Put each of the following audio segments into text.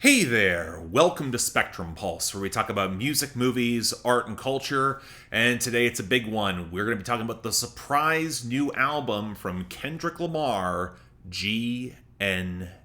Hey there! Welcome to Spectrum Pulse, where we talk about music, movies, art, and culture. And today it's a big one. We're going to be talking about the surprise new album from Kendrick Lamar GNX.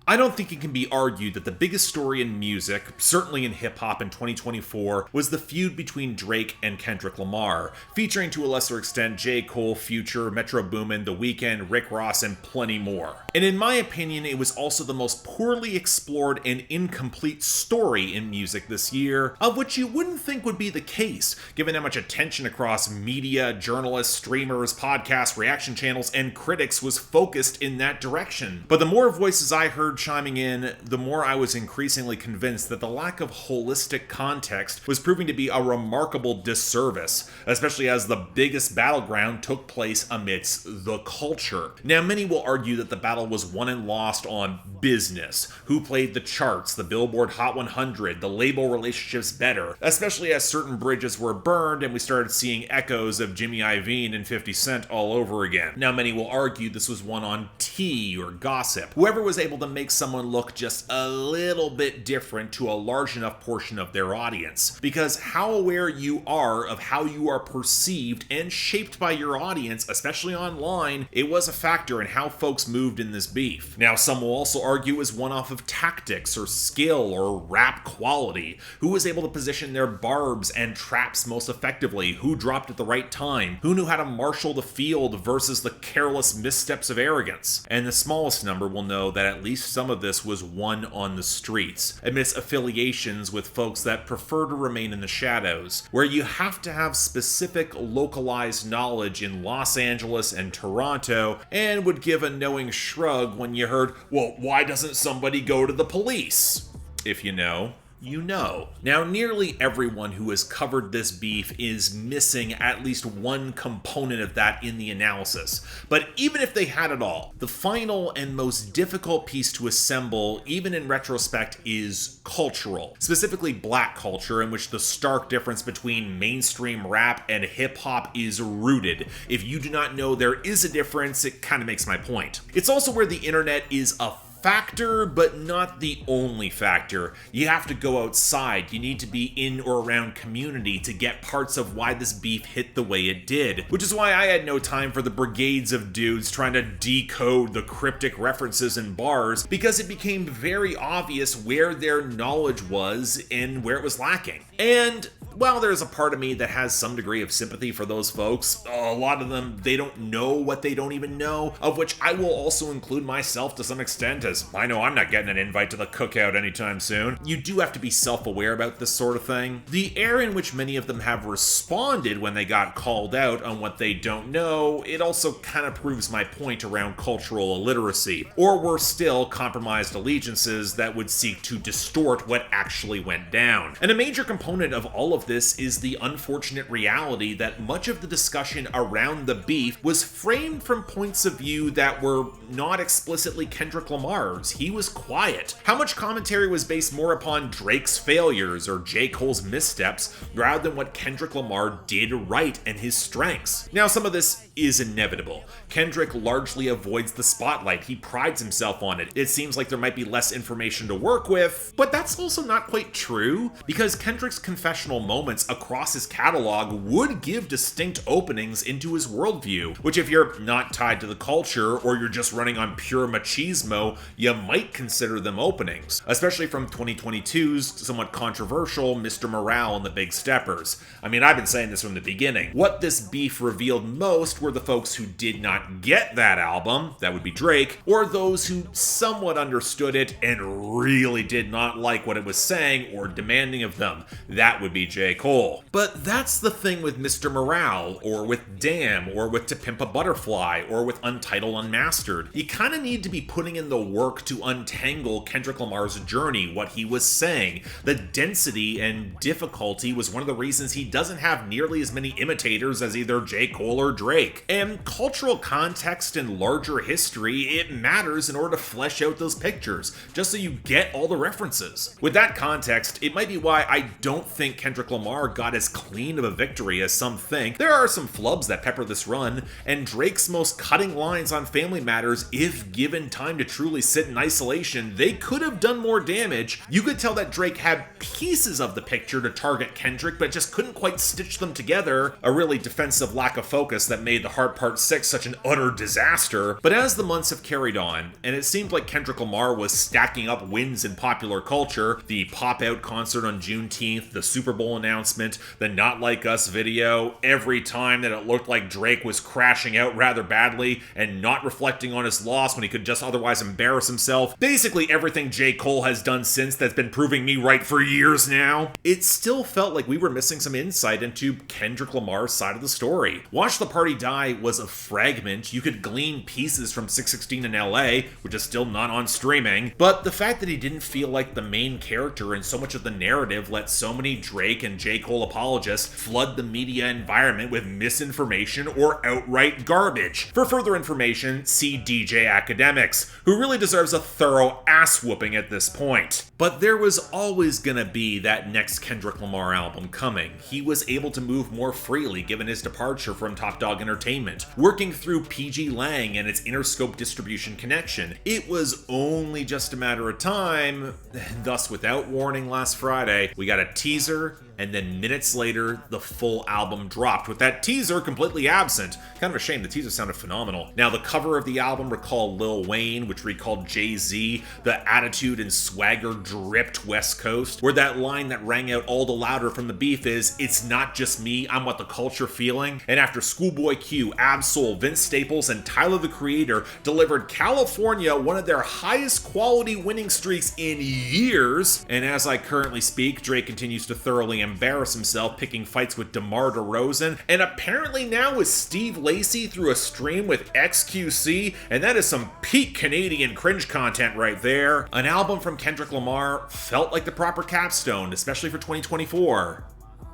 I don't think it can be argued that the biggest story in music, certainly in hip-hop in 2024, was the feud between Drake and Kendrick Lamar, featuring to a lesser extent J. Cole, Future, Metro Boomin, The Weeknd, Rick Ross, and plenty more. And in my opinion, it was also the most poorly explored and incomplete story in music this year, of which you wouldn't think would be the case, given how much attention across media, journalists, streamers, podcasts, reaction channels, and critics was focused in that direction. But the more voices I heard chiming in, the more I was increasingly convinced that the lack of holistic context was proving to be a remarkable disservice, especially as the biggest battleground took place amidst the culture. Now, many will argue that the battle was won and lost on business, who played the charts, the Billboard Hot 100, the label relationships better, especially as certain bridges were burned and we started seeing echoes of Jimmy Iovine and 50 Cent all over again. Now, many will argue this was won on tea or gossip. Whoever was able to make someone look just a little bit different to a large enough portion of their audience. Because how aware you are of how you are perceived and shaped by your audience, especially online, it was a factor in how folks moved in this beef. Now, some will also argue it was one off of tactics or skill or rap quality. Who was able to position their barbs and traps most effectively? Who dropped at the right time? Who knew how to marshal the field versus the careless missteps of arrogance? And the smallest number will know that at least some of this was won on the streets, amidst affiliations with folks that prefer to remain in the shadows, where you have to have specific localized knowledge in Los Angeles and Toronto, and would give a knowing shrug when you heard, well, why doesn't somebody go to the police? If you know. You know. Now, nearly everyone who has covered this beef is missing at least one component of that in the analysis. But even if they had it all, the final and most difficult piece to assemble, even in retrospect, is cultural. Specifically black culture, in which the stark difference between mainstream rap and hip-hop is rooted. If you do not know there is a difference, it kind of makes my point. It's also where the internet is a factor, but not the only factor. You have to go outside. You need to be in or around community to get parts of why this beef hit the way it did. Which is why I had no time for the brigades of dudes trying to decode the cryptic references in bars, because it became very obvious where their knowledge was and where it was lacking. And while there's a part of me that has some degree of sympathy for those folks, a lot of them, they don't know what they don't even know, of which I will also include myself to some extent, as I know I'm not getting an invite to the cookout anytime soon. You do have to be self-aware about this sort of thing. The air in which many of them have responded when they got called out on what they don't know, it also kind of proves my point around cultural illiteracy, or worse still, compromised allegiances that would seek to distort what actually went down. And a major component of all of this is the unfortunate reality that much of the discussion around the beef was framed from points of view that were not explicitly Kendrick Lamar's. He was quiet. How much commentary was based more upon Drake's failures or J. Cole's missteps rather than what Kendrick Lamar did right and his strengths? Now, some of this is inevitable. Kendrick largely avoids the spotlight. He prides himself on it. It seems like there might be less information to work with, but that's also not quite true, because Kendrick's confessional moments across his catalog would give distinct openings into his worldview, which if you're not tied to the culture or you're just running on pure machismo, you might consider them openings, especially from 2022's somewhat controversial Mr. Morale and the Big Steppers. I mean, I've been saying this from the beginning. What this beef revealed most were the folks who did not get that album, that would be Drake, or those who somewhat understood it and really did not like what it was saying or demanding of them, that would be J. Cole. But that's the thing with Mr. Morale, or with Damn, or with To Pimp a Butterfly, or with Untitled Unmastered. You kind of need to be putting in the work to untangle Kendrick Lamar's journey, what he was saying. The density and difficulty was one of the reasons he doesn't have nearly as many imitators as either J. Cole or Drake. And cultural context and larger history, it matters in order to flesh out those pictures, just so you get all the references. With that context, it might be why I don't think Kendrick Lamar got as clean of a victory as some think. There are some flubs that pepper this run, and Drake's most cutting lines on family matters, if given time to truly sit in isolation, they could have done more damage. You could tell that Drake had pieces of the picture to target Kendrick, but just couldn't quite stitch them together. A really defensive lack of focus that made The Heart Part 6 such an utter disaster. But as the months have carried on, and it seemed like Kendrick Lamar was stacking up wins in popular culture, the pop-out concert on Juneteenth, the Super Bowl announcement, the Not Like Us video, every time that it looked like Drake was crashing out rather badly and not reflecting on his loss when he could just otherwise embarrass himself. Basically everything J. Cole has done since that's been proving me right for years now. It still felt like we were missing some insight into Kendrick Lamar's side of the story. Watch the Party Die was a fragment. You could glean pieces from 616 in LA, which is still not on streaming, but the fact that he didn't feel like the main character in so much of the narrative let so many Drake and J. Cole apologists flood the media environment with misinformation or outright garbage. For further information, see DJ Academics, who really deserves a thorough ass whooping at this point. But there was always gonna be that next Kendrick Lamar album coming. He was able to move more freely given his departure from Top Dog Entertainment, working through PG Lang and its Interscope distribution connection. It was only just a matter of time, thus without warning last Friday, we got a teaser, and then minutes later, the full album dropped, with that teaser completely absent. Kind of a shame, the teaser sounded phenomenal. Now, the cover of the album recalled Lil Wayne, which recalled Jay-Z. The attitude and swagger dripped West Coast, where that line that rang out all the louder from the beef is, "It's not just me, I'm what the culture feeling." And after Schoolboy Q, Ab-Soul, Vince Staples, and Tyler the Creator delivered California one of their highest quality winning streaks in years, and as I currently speak, Drake continues to thoroughly embarrass himself picking fights with DeMar DeRozan, and apparently now with Steve Lacy through a stream with XQC, and that is some peak Canadian cringe content right there. An album from Kendrick Lamar felt like the proper capstone, especially for 2024.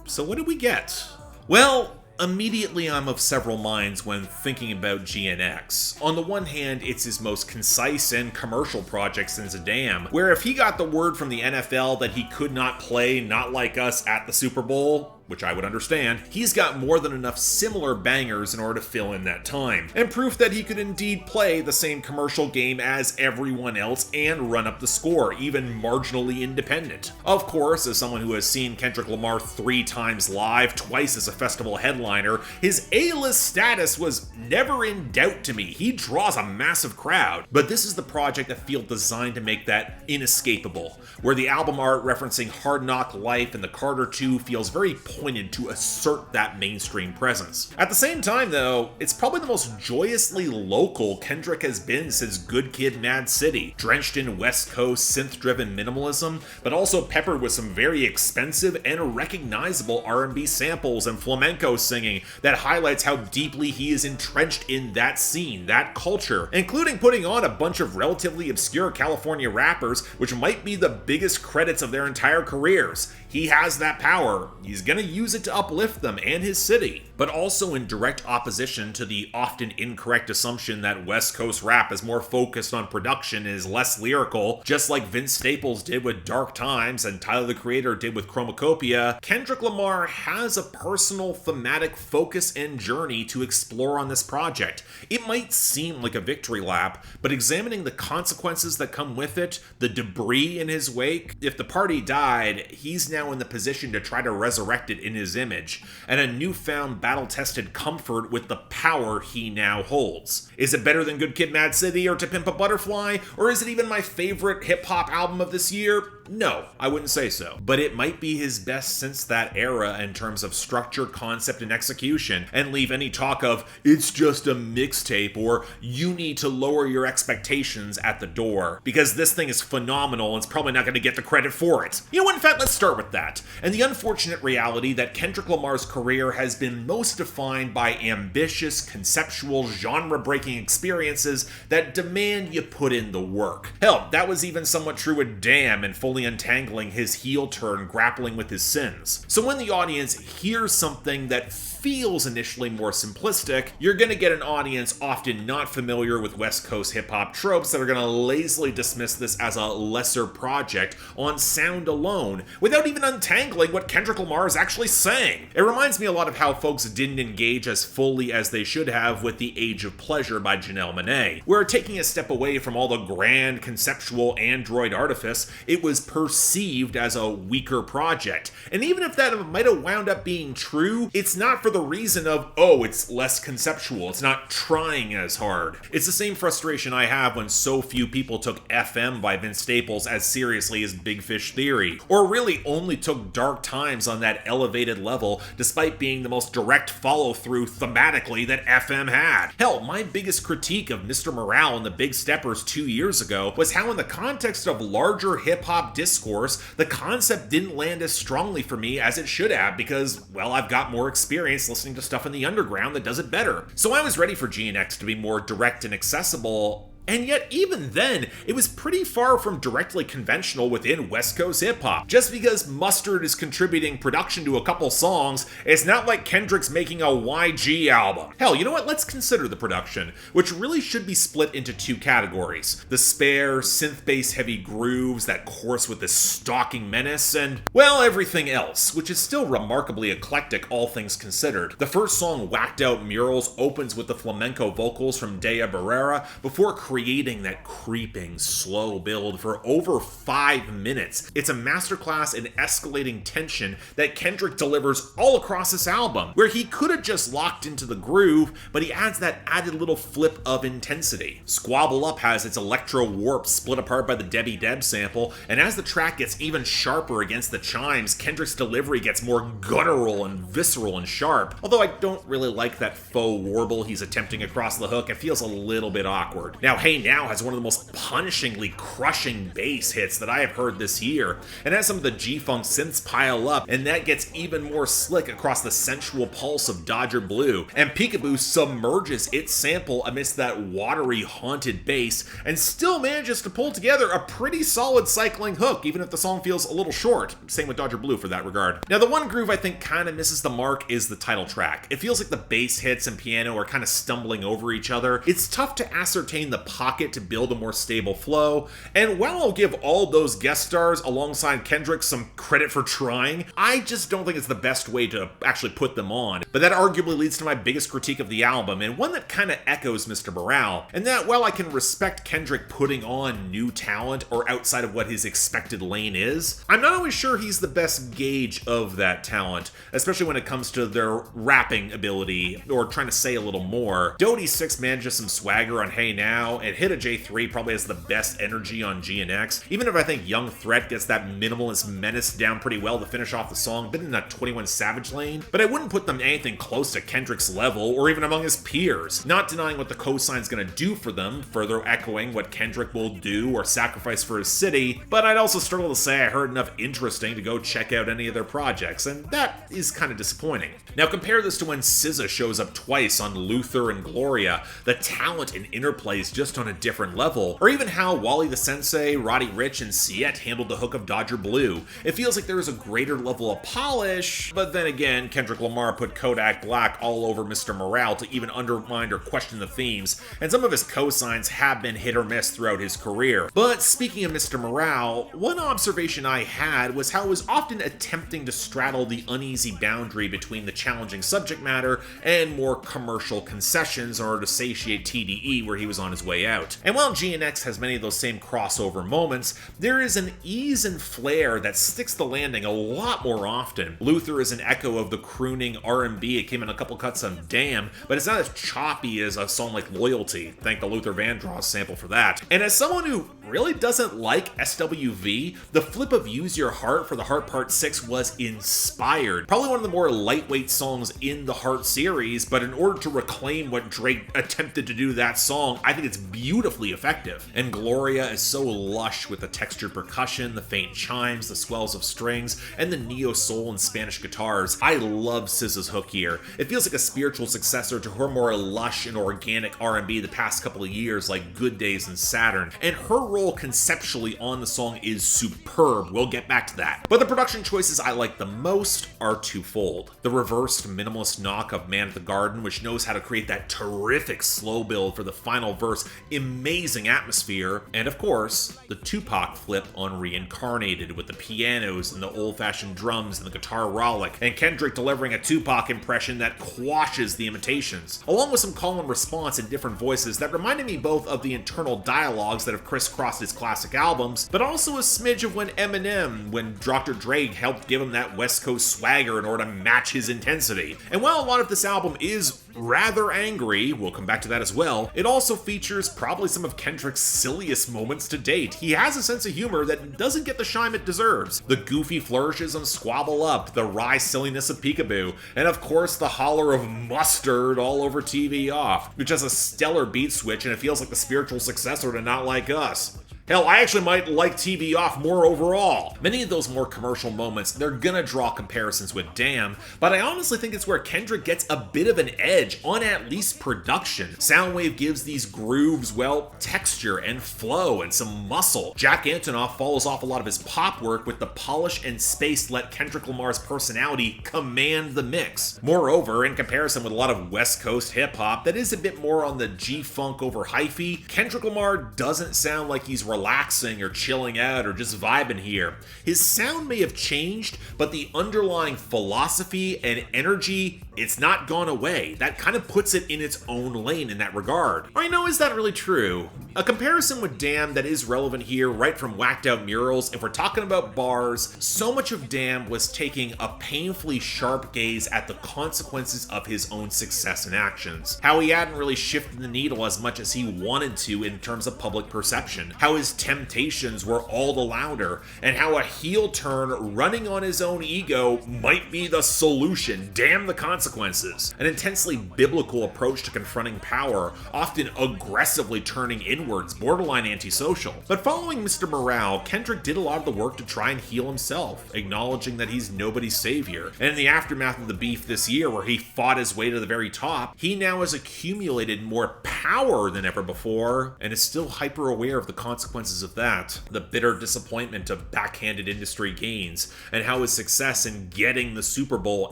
So what did we get? Well, immediately I'm of several minds when thinking about GNX. On the one hand, it's his most concise and commercial project since a damn, where if he got the word from the NFL that he could not play Not Like Us at the Super Bowl, which I would understand, he's got more than enough similar bangers in order to fill in that time, and proof that he could indeed play the same commercial game as everyone else and run up the score, even marginally independent. Of course, as someone who has seen Kendrick Lamar 3 times live, twice as a festival headliner, his A-list status was never in doubt to me. He draws a massive crowd, but this is the project that feels designed to make that inescapable, where the album art referencing Hard Knock Life and the Carter 2 feels very pointed to assert that mainstream presence. At the same time though, it's probably the most joyously local Kendrick has been since Good Kid Mad City, drenched in West Coast synth-driven minimalism, but also peppered with some very expensive and recognizable R&B samples and flamenco singing that highlights how deeply he is entrenched in that scene, that culture, including putting on a bunch of relatively obscure California rappers, which might be the biggest credits of their entire careers. He has that power. He's gonna use it to uplift them and his city, but also in direct opposition to the often incorrect assumption that West Coast rap is more focused on production and is less lyrical, just like Vince Staples did with Dark Times and Tyler the Creator did with Chromacopia. Kendrick Lamar has a personal thematic focus and journey to explore on this project. It might seem like a victory lap, but examining the consequences that come with it, the debris in his wake, if the party died, he's now in the position to try to resurrect it in his image, and a newfound battle-tested comfort with the power he now holds. Is it better than Good Kid Mad City or To Pimp a Butterfly, or is it even my favorite hip-hop album of this year? No, I wouldn't say so. But it might be his best since that era in terms of structure, concept, and execution, and leave any talk of, it's just a mixtape, or you need to lower your expectations at the door, because this thing is phenomenal and it's probably not going to get the credit for it. You know what, in fact, let's start with that, and the unfortunate reality that Kendrick Lamar's career has been most defined by ambitious, conceptual, genre-breaking experiences that demand you put in the work. Hell, that was even somewhat true with Damn and fully untangling his heel turn grappling with his sins. So when the audience hears something that feels initially more simplistic, you're gonna get an audience often not familiar with West Coast hip-hop tropes that are gonna lazily dismiss this as a lesser project on sound alone, without even untangling what Kendrick Lamar is actually actually sang. It reminds me a lot of how folks didn't engage as fully as they should have with The Age of Pleasure by Janelle Monáe, where taking a step away from all the grand conceptual android artifice, it was perceived as a weaker project. And even if that might have wound up being true, it's not for the reason of, oh, it's less conceptual, it's not trying as hard. It's the same frustration I have when so few people took FM by Vince Staples as seriously as Big Fish Theory, or really only took Dark Times on that elevated level despite being the most direct follow-through thematically that FM had. Hell, my biggest critique of Mr. Morale and the Big Steppers 2 years ago was how in the context of larger hip-hop discourse, the concept didn't land as strongly for me as it should have because, well, I've got more experience listening to stuff in the underground that does it better. So I was ready for GNX to be more direct and accessible. And yet, even then, it was pretty far from directly conventional within West Coast hip-hop. Just because Mustard is contributing production to a couple songs, it's not like Kendrick's making a YG album. Hell, you know what? Let's consider the production, which really should be split into two categories. The spare, synth-bass heavy grooves that course with this stalking menace, and, well, everything else, which is still remarkably eclectic, all things considered. The first song, Whacked Out Murals, opens with the flamenco vocals from Dea Barrera before creating that creeping, slow build for over 5 minutes. It's a masterclass in escalating tension that Kendrick delivers all across this album, where he could have just locked into the groove, but he adds that added little flip of intensity. Squabble Up has its electro warp split apart by the Debbie Deb sample, and as the track gets even sharper against the chimes, Kendrick's delivery gets more guttural and visceral and sharp. Although I don't really like that faux warble he's attempting across the hook, it feels a little bit awkward. Now, Hey Now has one of the most punishingly crushing bass hits that I have heard this year, and as some of the G-Funk synths pile up, and that gets even more slick across the sensual pulse of Dodger Blue, and Peekaboo submerges its sample amidst that watery, haunted bass, and still manages to pull together a pretty solid cycling hook, even if the song feels a little short. Same with Dodger Blue for that regard. Now, the one groove I think kind of misses the mark is the title track. It feels like the bass hits and piano are kind of stumbling over each other. It's tough to ascertain the pocket to build a more stable flow, and while I'll give all those guest stars alongside Kendrick some credit for trying, I just don't think it's the best way to actually put them on. But that arguably leads to my biggest critique of the album, and one that kind of echoes Mr. Morale, and that while I can respect Kendrick putting on new talent or outside of what his expected lane is, I'm not always sure he's the best gauge of that talent, especially when it comes to their rapping ability or trying to say a little more. Doty 6 manages some swagger on Hey Now, and Hit a J3 probably has the best energy on GNX, even if I think Young Threat gets that minimalist menace down pretty well to finish off the song, but in that 21 Savage lane. But I wouldn't put them anything close to Kendrick's level, or even among his peers. Not denying what the cosign's gonna do for them, further echoing what Kendrick will do or sacrifice for his city, but I'd also struggle to say I heard enough interesting to go check out any of their projects, and that is kind of disappointing. Now compare this to when SZA shows up twice on Luther and Gloria. The talent and interplay is just on a different level, or even how Wally the Sensei, Roddy Ricch, and Siet handled the hook of Dodger Blue. It feels like there is a greater level of polish, but then again, Kendrick Lamar put Kodak Black all over Mr. Morale to even undermine or question the themes, and some of his cosigns have been hit or miss throughout his career. But speaking of Mr. Morale, one observation I had was how it was often attempting to straddle the uneasy boundary between the challenging subject matter and more commercial concessions in order to satiate TDE where he was on his way out. And while GNX has many of those same crossover moments, there is an ease and flair that sticks the landing a lot more often. Luther is an echo of the crooning R&B. It came in a couple cuts of Damn, but it's not as choppy as a song like Loyalty. Thank the Luther Vandross sample for that. And as someone who really doesn't like SWV, the flip of Use Your Heart for the Heart Part 6 was inspired. Probably one of the more lightweight songs in the Heart series, but in order to reclaim what Drake attempted to do that song, I think it's beautifully effective. And Gloria is so lush with the textured percussion, the faint chimes, the swells of strings, and the neo-soul and Spanish guitars. I love SZA's hook here. It feels like a spiritual successor to her more lush and organic R&B the past couple of years like Good Days and Saturn, and her role conceptually on the song is superb. We'll get back to that. But the production choices I like the most are twofold. The reversed minimalist knock of Man at the Garden, which knows how to create that terrific slow build for the final verse amazing atmosphere, and of course, the Tupac flip on Reincarnated with the pianos and the old-fashioned drums and the guitar rollick, and Kendrick delivering a Tupac impression that quashes the imitations, along with some call and response in different voices that reminded me both of the internal dialogues that have crisscrossed his classic albums, but also a smidge of when Dr. Dre helped give him that West Coast swagger in order to match his intensity. And while a lot of this album is rather angry, we'll come back to that as well, it also features probably some of Kendrick's silliest moments to date. He has a sense of humor that doesn't get the shine it deserves. The goofy flourishes on Squabble Up, the wry silliness of Peekaboo, and of course the holler of Mustard all over TV Off, which has a stellar beat switch and it feels like the spiritual successor to Not Like Us. Hell, I actually might like TV Off more overall. Many of those more commercial moments, they're gonna draw comparisons with Damn, but I honestly think it's where Kendrick gets a bit of an edge on at least production. Soundwave gives these grooves, well, texture and flow and some muscle. Jack Antonoff follows off a lot of his pop work with the polish and space to let Kendrick Lamar's personality command the mix. Moreover, in comparison with a lot of West Coast hip-hop that is a bit more on the G-funk over hyphy, Kendrick Lamar doesn't sound like he's relaxing or chilling out or just vibing here. His sound may have changed, but the underlying philosophy and energy, it's not gone away. That kind of puts it in its own lane in that regard. I know, is that really true? A comparison with Damn that is relevant here, right from Whacked Out Murals, if we're talking about bars, so much of Damn was taking a painfully sharp gaze at the consequences of his own success and actions. How he hadn't really shifted the needle as much as he wanted to in terms of public perception. How his temptations were all the louder, and how a heel turn running on his own ego might be the solution. Damn the consequences. An intensely biblical approach to confronting power, often aggressively turning inwards, borderline antisocial. But following Mr. Morale, Kendrick did a lot of the work to try and heal himself, acknowledging that he's nobody's savior. And in the aftermath of the beef this year, where he fought his way to the very top, he now has accumulated more power than ever before, and is still hyper aware of the consequences of that, the bitter disappointment of backhanded industry gains, and how his success in getting the Super Bowl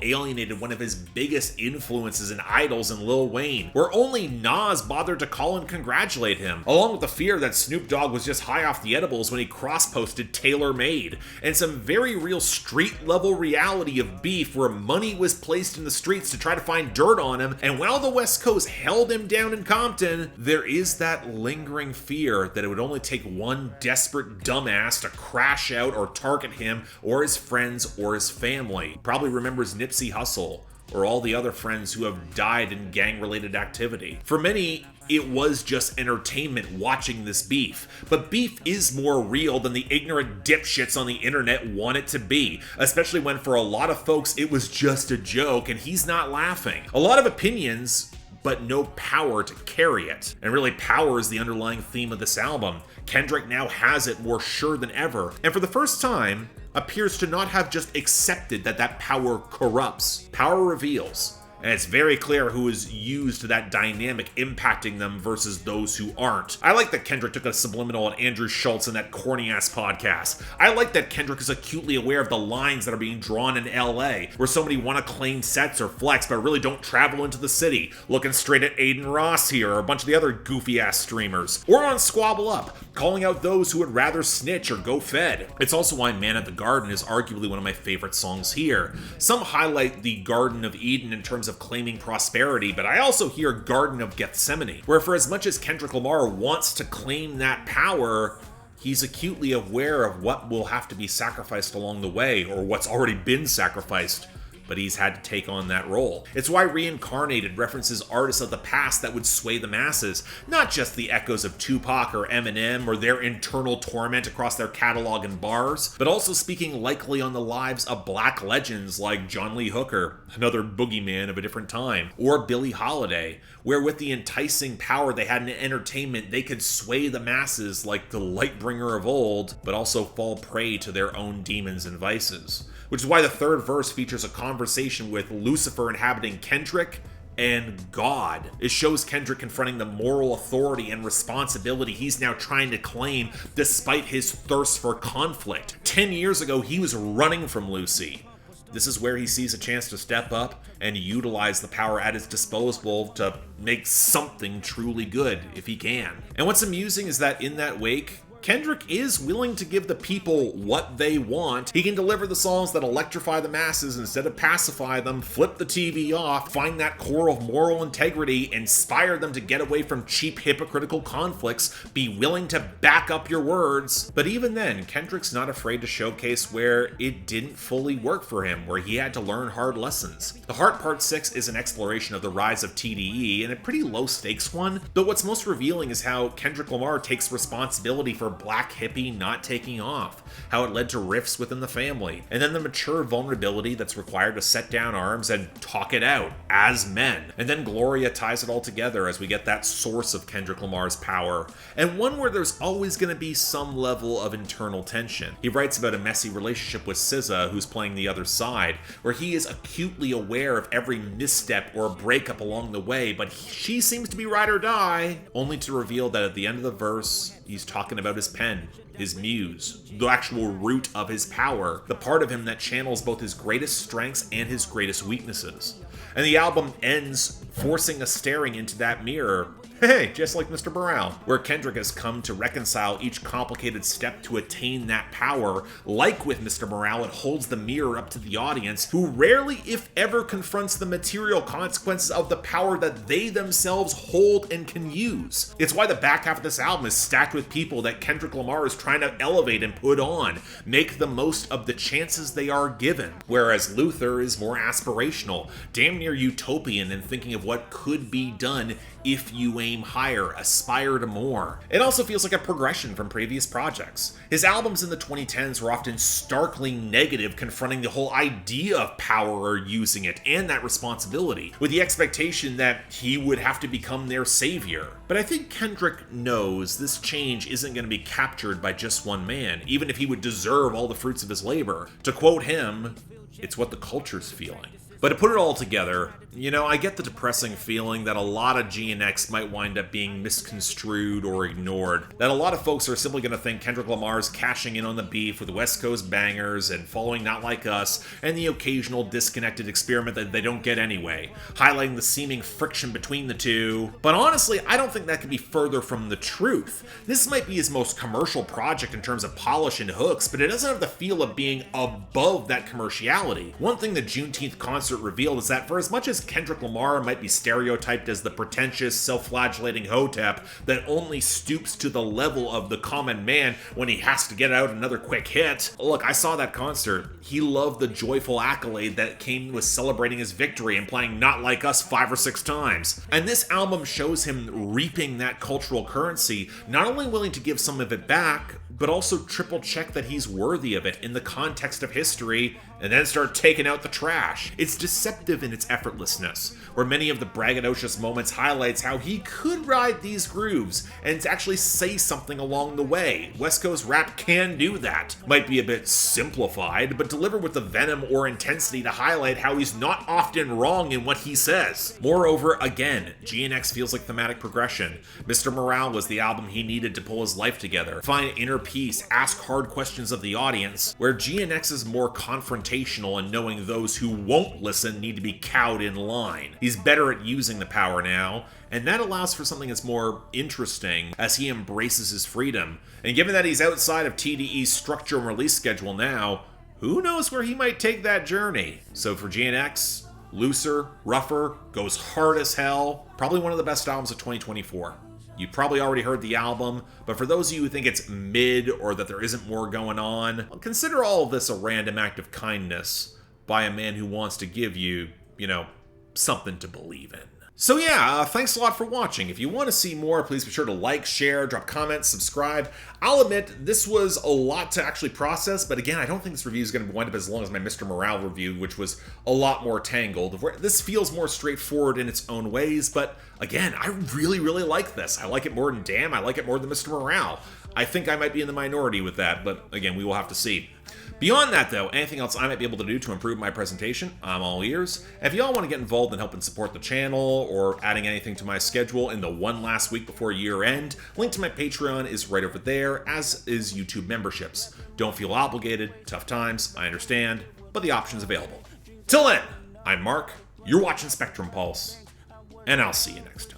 alienated one of his biggest influences and idols in Lil Wayne, where only Nas bothered to call and congratulate him, along with the fear that Snoop Dogg was just high off the edibles when he cross-posted Tailor Made, and some very real street-level reality of beef where money was placed in the streets to try to find dirt on him, and while the West Coast held him down in Compton, there is that lingering fear that it would only take one desperate dumbass to crash out or target him or his friends or his family. Probably remembers Nipsey Hussle or all the other friends who have died in gang-related activity. For many, it was just entertainment watching this beef. But beef is more real than the ignorant dipshits on the internet want it to be, especially when for a lot of folks it was just a joke and he's not laughing. A lot of opinions, but no power to carry it. And really, power is the underlying theme of this album. Kendrick now has it more sure than ever, and for the first time, appears to not have just accepted that that power corrupts. Power reveals. And it's very clear who is used to that dynamic impacting them versus those who aren't. I like that Kendrick took a subliminal at Andrew Schultz in that corny-ass podcast. I like that Kendrick is acutely aware of the lines that are being drawn in LA, where so many want to claim sets or flex but really don't travel into the city, looking straight at Aiden Ross here or a bunch of the other goofy-ass streamers. Or on Squabble Up, calling out those who would rather snitch or go fed. It's also why Man at the Garden is arguably one of my favorite songs here. Some highlight the Garden of Eden in terms of claiming prosperity, but I also hear Garden of Gethsemane, where for as much as Kendrick Lamar wants to claim that power, he's acutely aware of what will have to be sacrificed along the way, or what's already been sacrificed, but he's had to take on that role. It's why Reincarnated references artists of the past that would sway the masses, not just the echoes of Tupac or Eminem or their internal torment across their catalog and bars, but also speaking likely on the lives of black legends like John Lee Hooker, another boogeyman of a different time, or Billie Holiday, where with the enticing power they had in entertainment, they could sway the masses like the Lightbringer of old, but also fall prey to their own demons and vices. Which is why the third verse features a conversation with Lucifer inhabiting Kendrick and God. It shows Kendrick confronting the moral authority and responsibility he's now trying to claim despite his thirst for conflict. 10 years ago, he was running from Lucy. This is where he sees a chance to step up and utilize the power at his disposal to make something truly good if he can. And what's amusing is that in that wake, Kendrick is willing to give the people what they want. He can deliver the songs that electrify the masses instead of pacify them, flip the TV off, find that core of moral integrity, inspire them to get away from cheap hypocritical conflicts, be willing to back up your words. But even then, Kendrick's not afraid to showcase where it didn't fully work for him, where he had to learn hard lessons. The Heart Part 6 is an exploration of the rise of TDE, and a pretty low stakes one, but what's most revealing is how Kendrick Lamar takes responsibility for Black Hippie not taking off, how it led to rifts within the family, and then the mature vulnerability that's required to set down arms and talk it out as men. And then Gloria ties it all together as we get that source of Kendrick Lamar's power, and one where there's always going to be some level of internal tension. He writes about a messy relationship with SZA, who's playing the other side, where he is acutely aware of every misstep or breakup along the way, but she seems to be ride or die, only to reveal that at the end of the verse, he's talking about his pen, his muse, the actual root of his power, the part of him that channels both his greatest strengths and his greatest weaknesses. And the album ends forcing us staring into that mirror, hey, just like Mr. Morale, where Kendrick has come to reconcile each complicated step to attain that power. Like with Mr. Morale, it holds the mirror up to the audience, who rarely, if ever, confronts the material consequences of the power that they themselves hold and can use. It's why the back half of this album is stacked with people that Kendrick Lamar is trying to elevate and put on, make the most of the chances they are given. Whereas Luther is more aspirational, damn near utopian in thinking of what could be done if you aim higher, aspire to more. It also feels like a progression from previous projects. His albums in the 2010s were often starkly negative, confronting the whole idea of power or using it, and that responsibility, with the expectation that he would have to become their savior. But I think Kendrick knows this change isn't going to be captured by just one man, even if he would deserve all the fruits of his labor. To quote him, it's what the culture's feeling. But to put it all together, I get the depressing feeling that a lot of GNX might wind up being misconstrued or ignored. That a lot of folks are simply going to think Kendrick Lamar's cashing in on the beef with West Coast bangers and following Not Like Us and the occasional disconnected experiment that they don't get anyway, highlighting the seeming friction between the two. But honestly, I don't think that could be further from the truth. This might be his most commercial project in terms of polish and hooks, but it doesn't have the feel of being above that commerciality. One thing the Juneteenth concert revealed is that for as much as Kendrick Lamar might be stereotyped as the pretentious, self-flagellating hotep that only stoops to the level of the common man when he has to get out another quick hit. Look, I saw that concert. He loved the joyful accolade that came with celebrating his victory and playing Not Like Us 5 or 6 times. And this album shows him reaping that cultural currency, not only willing to give some of it back, but also triple check that he's worthy of it in the context of history, and then start taking out the trash. It's deceptive in its effortlessness, where many of the braggadocious moments highlights how he could ride these grooves and actually say something along the way. West Coast rap can do that. Might be a bit simplified, but deliver with the venom or intensity to highlight how he's not often wrong in what he says. Moreover, again, GNX feels like thematic progression. Mr. Morale was the album he needed to pull his life together, find inner peace, ask hard questions of the audience, where GNX is more confrontational and knowing those who won't listen need to be cowed in line. He's better at using the power now, and that allows for something that's more interesting as he embraces his freedom. And given that he's outside of TDE's structure and release schedule now, who knows where he might take that journey? So for GNX, looser, rougher, goes hard as hell, probably one of the best albums of 2024. You probably already heard the album, but for those of you who think it's mid or that there isn't more going on, consider all of this a random act of kindness by a man who wants to give you, something to believe in. So yeah, thanks a lot for watching. If you want to see more, please be sure to like, share, drop comments, subscribe. I'll admit, this was a lot to actually process, but again, I don't think this review is going to wind up as long as my Mr. Morale review, which was a lot more tangled. This feels more straightforward in its own ways, but again, I really, really like this. I like it more than Damn, I like it more than Mr. Morale. I think I might be in the minority with that, but again, we will have to see. Beyond that, though, anything else I might be able to do to improve my presentation, I'm all ears. If y'all want to get involved in helping support the channel or adding anything to my schedule in the one last week before year end, link to my Patreon is right over there, as is YouTube memberships. Don't feel obligated, tough times, I understand, but the option's available. Till then, I'm Mark, you're watching Spectrum Pulse, and I'll see you next time.